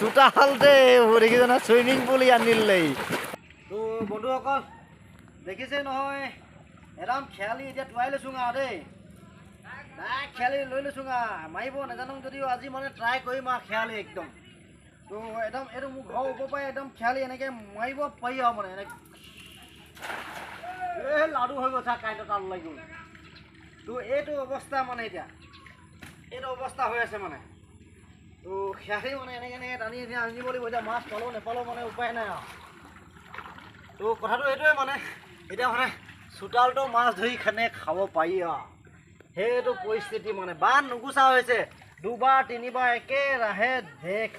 চোতালতে দেখিছে না সুইমিং পুল আনিলেই তো বন্ধুসকল দেখিছে নহয় একদম খেয়ালি এতিয়া টুৱাই লৈছোঁ দেই নাই খেয়ালি লৈ লৈছোঁ মাৰিব নাজানো যদিও আজি মানে ট্ৰাই কৰিম খেয়ালি একদম তো একদম এইটো মোৰ ঘৰৰ ওপৰৰ পৰাই একদম খেয়ালি এনেকৈ মাৰিব পাৰি আৰু মানে এনেকৈ এই লাডু হৈ গৈছে কাৰেণ্টৰ তাল লাগি গ'ল তো এইটো অৱস্থা মানে এতিয়া এইটো অৱস্থা হৈ আছে মানে তো খেয়ালি মানে এনেকৈ টানি এতিয়া আনিব লাগিব এতিয়া মাছ পালেও নেপালেও মানে উপায় নাই আৰু তো কথাটো এইটোৱে মানে এতিয়া মানে চোতালটো মাছ ধৰি খানে খাব পাৰি আৰু সেইটো পৰিস্থিতি মানে বান নুগুচা হৈছে দুবাৰ তিনিবাৰ একেৰাহে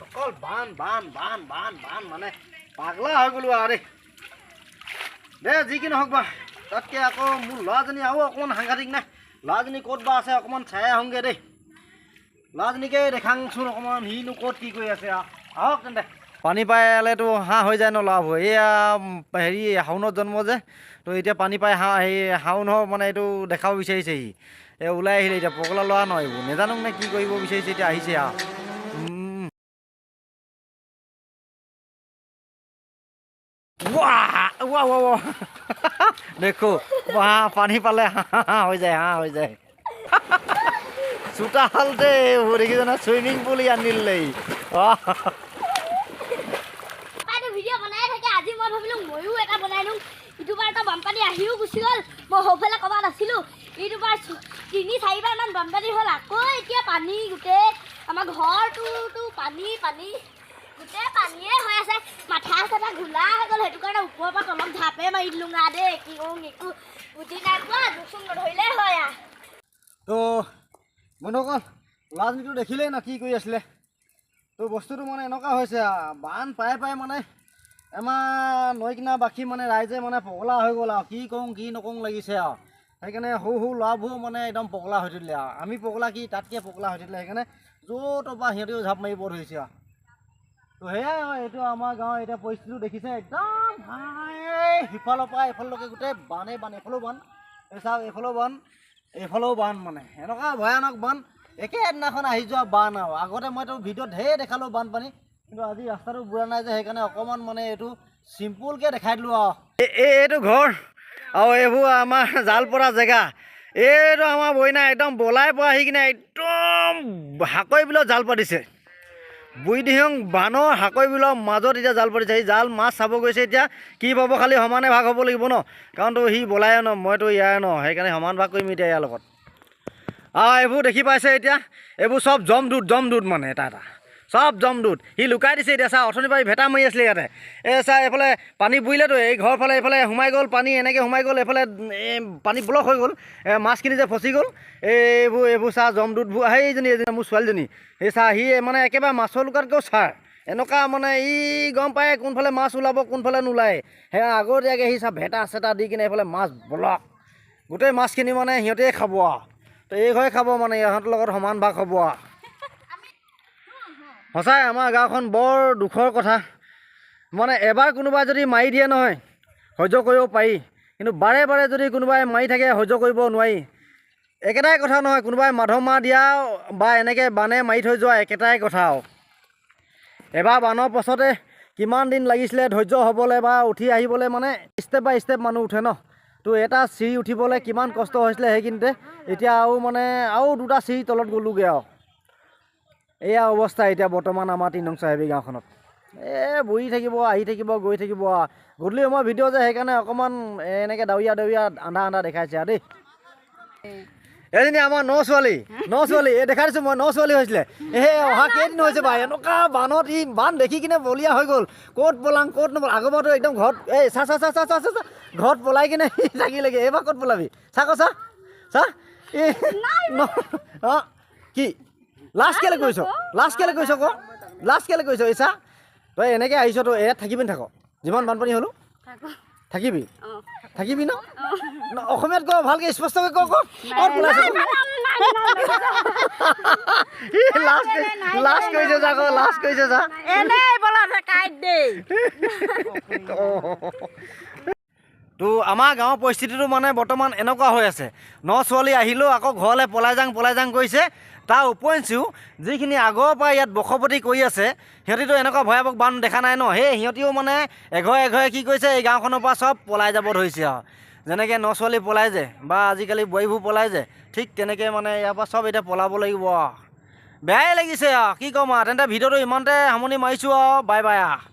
অকল বান বান বান বান বান মানে পাগলা হৈ গ'লো আৰু দেই যি কি নহওক বা তাতকৈ আকৌ মোৰ ল'ৰাজনী আৰু অকণমান সাংঘাতিক নাই ল'ৰাজনী ক'ত বা আছে অকণমান চাই আহোঁগৈ দেই ল'ৰাজনীকে দেখাংচোন অকণমান সিনো ক'ত কি কৰি আছে আহক তেন্তে পানী পালেতো হাঁহ হৈ যায় ন ল'ৰাবোৰ এয়া হেৰি শাওনত জন্ম যে তো এতিয়া পানী পাই হাঁহ হেৰি শাওনৰ মানে এইটো দেখাব বিচাৰিছে সি ওলাই আহিলে এতিয়া পগলা ল'ৰা নহয় এইবোৰ নেজানো নে কি কৰিব বিচাৰিছে এতিয়া আহিছে আৰু দেখো পানী পালে হাঁহ হৈ যায় চোতালতে দেখিছে না সুইমিং পুল আনিলেই ভিডিঅ' বনাই থাকে আজি মই ভাবিলোঁ ময়ো এটা বনাই দিওঁ ইটোবাৰ এটা বানপানী আহিও গুচি গ'ল মই সৌফালে ক'ৰবাত আছিলোঁ ইটোবাৰ 3-4বাৰমান বানপানী হ'ল আকৌ এতিয়া পানী গোটেই আমাৰ ঘৰটোতো পানী গোটেই পানীয়ে হৈ আছে মাথা চাথা ঘোলা হৈ গ'ল সেইটো কাৰণে ওপৰৰ পৰা তলত ঢাপে মাৰি দিলোঁ দেই কি কৰোঁ একো বুজি নাই পোৱা দুচোন নধৰিলেই হয় তো বন্ধুসকল ল'ৰাজনীটো দেখিলেই না কি কৰি আছিলে তো বস্তুটো মানে এনেকুৱা হৈছে বান পাই মানে আমাৰ নৈ কিনাৰ বাসী মানে ৰাইজে মানে পগলা হৈ গ'ল আৰু কি কৰোঁ কি নকৰোঁ লাগিছে আৰু সেইকাৰণে সৰু ল'ৰাবোৰো মানে একদম পগলা হৈ থাকিলে আৰু আমি পগলা কি তাতকৈ পগলা হৈ থাকিলে সেইকাৰণে য'ৰ পৰা সিহঁতেও ঝাপ মাৰিব ধৰিছে আৰু তো সেয়াই এইটো আমাৰ গাঁৱৰ এতিয়া পৰিস্থিতিটো দেখিছে একদম সিফালৰ পৰা এইফাললৈকে গোটেই বানেই বান এইফালেও বান এই চাওক এইফালেও বান মানে এনেকুৱা ভয়ানক বান একেদিনাখন আহি যোৱা বান আৰু আগতে মইতো ভিডিঅ'ত ঢেৰ দেখালোঁ বানপানী কিন্তু আজি ৰাস্তাটো বুঢ়া নাই যে সেইকাৰণে অকণমান মানে এইটো চিম্পুলকৈ দেখাই দিলোঁ আৰু এইটো ঘৰ আৰু এইবোৰ আমাৰ জাল পৰা জেগা এইটো আমাৰ বইনা একদম বলাই পৰা আহি কিনে একদম হাকৈ বিলত জাল পাতিছে বুঢ়ীদিহিং বানৰ হাকৈ বিলৰ মাজত এতিয়া জাল পাতিছে সেই জাল মাছ চাব গৈছে এতিয়া কি পাব খালি সমানে ভাগ হ'ব লাগিব ন কাৰণ তো সি বলাই ন মইতো ইয়াৰ ন সেইকাৰণে সমান ভাগ কৰিম এতিয়া ইয়াৰ লগত আৰু এইবোৰ দেখি পাইছে এতিয়া এইবোৰ চব জমদুত মানে এটা চব জমদুত সি লুকাই দিছে এতিয়া চা অথনি পাৰি ভেটা মাৰি আছিলে ইয়াতে চা এইফালে পানী বুৰিলেতো এই ঘৰ ফালে এইফালে সোমাই গ'ল পানী এনেকৈ সোমাই গ'ল এইফালে পানী ব্লক হৈ গ'ল মাছখিনি যে ফচি গ'ল এইবোৰ চা জমদুতবোৰ সেইজনী মোৰ ছোৱালীজনী সেই চা সি মানে একেবাৰে মাছৰ লুকাতকৈও চাৰ এনেকুৱা মানে ই গম পায় কোনফালে মাছ ওলাব কোনফালে নোলায় সেই আগতীয়াকৈ সি চা ভেটা চেটা দি কিনে এইফালে মাছ ব্লক গোটেই মাছখিনি মানে সিহঁতেই খাব আৰু তো এই ঘৰে খাব মানে ইহঁতৰ লগত সমান ভাগ হ'ব আৰু সঁচাই আমাৰ গাঁওখন বৰ দুখৰ কথা মানে এবাৰ কোনোবাই যদি মাৰি দিয়ে নহয় সহ্য কৰিব পাৰি কিন্তু বাৰে বাৰে যদি কোনোবাই মাৰি থাকে সহ্য কৰিব নোৱাৰি একেটাই কথা নহয় কোনোবাই মাধ মাৰ দিয়া বা এনেকৈ বানে মাৰি থৈ যোৱা একেটাই কথা আৰু এবাৰ বানৰ পাছতে কিমান দিন লাগিছিলে ধৈৰ্য হ'বলৈ বা উঠি আহিবলৈ মানে ষ্টেপ বাই ষ্টেপ মানুহ উঠে ন তো এটা চিৰি উঠিবলৈ কিমান কষ্ট হৈছিলে সেইখিনিতে এতিয়া আৰু মানে আৰু দুটা চিৰি তলত গ'লোগৈ আৰু এয়া অৱস্থা এতিয়া বৰ্তমান আমাৰ 3 নং চাহেবী গাঁওখনত বহি থাকিব আহি থাকিব গৈ থাকিব গধূলি মই ভিডিঅ' যে সেইকাৰণে অকণমান এনেকৈ ডাৱৰীয়া আন্ধা দেখাইছে আৰু দেই এজনী আমাৰ ন ছোৱালী এই দেখাই দিছোঁ মই ন ছোৱালী হৈছিলে অহা কেইদিন হৈছে বা এনেকুৱা বানত ই বান দেখি কিনে বলীয়া হৈ গ'ল ক'ত পলাং ক'ত নপলাং আগৰবাৰতো একদম ঘৰত চা ঘৰত পলাই কিনে থাকিলেগৈ এইবাৰ ক'ত পলাবি চা অঁ কি লাষ্ট কেলৈ কৰিছ এই চা তই এনেকৈ আহিছ তই ইয়াত থাকিবি নাথাক যিমান বানপানী হ'লো থাকিবি ন অসমীয়াত ক ভালকৈ স্পষ্টকৈ ক ক'ত পলাইছ লাষ্ট কৰিছে যা তো আমাৰ গাঁৱৰ পৰিস্থিতিটো মানে বৰ্তমান এনেকুৱা হৈ আছে ছোৱালী আহিলেও আকৌ ঘৰলৈ পলাই যাং কৰিছে তাৰ উপৰিঞ্চিও যিখিনি আগৰ পৰা ইয়াত বসতি কৰি আছে সিহঁতিতো এনেকুৱা ভয়াৱহ বান দেখা নাই ন সেই সিহঁতিও মানে এঘৰে কি কৰিছে এই গাঁওখনৰ পৰা চব পলাই যাব ধৰিছে আৰু যেনেকৈ ছোৱালী পলাই যায় বা আজিকালি বোৱাৰীবোৰ পলাই যায় ঠিক তেনেকৈ মানে ইয়াৰ পৰা চব এতিয়া পলাব লাগিব আৰু বেয়াই লাগিছে আৰু কি ক'ম আৰু তেন্তে ভিডিঅ'টো ইমানতে সামৰণি মাৰিছোঁ আৰু বাই বাই আৰু